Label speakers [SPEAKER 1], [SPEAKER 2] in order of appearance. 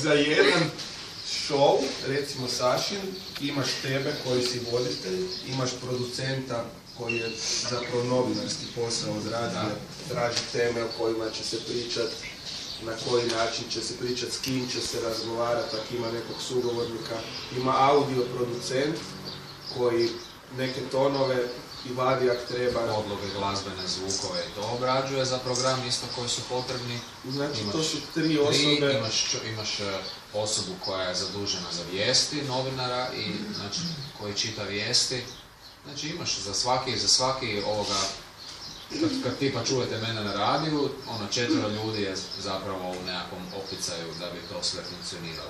[SPEAKER 1] Za jedan show, recimo Sašin, imaš tebe koji si voditelj, imaš producenta koji je zapravo novinarski posao odradio, traži teme o kojima će se pričat, na koji način će se pričat, s kim će se razgovarati, ako ima nekog sugovornika. Ima audio producent koji neke tonove i vadi ako treba.
[SPEAKER 2] Podloge, glazbene zvukove i to obrađuje za program isto koji su potrebni.
[SPEAKER 1] Znači to su tri osobe.
[SPEAKER 2] Imaš osobu koja je zadužena za vijesti, novinara i znači, koji čita vijesti. Znači imaš za svaki ovoga, kad tipa čujete mene na radiju, 4 ljudi je zapravo u nekakvom opticaju da bi to sve funkcioniralo.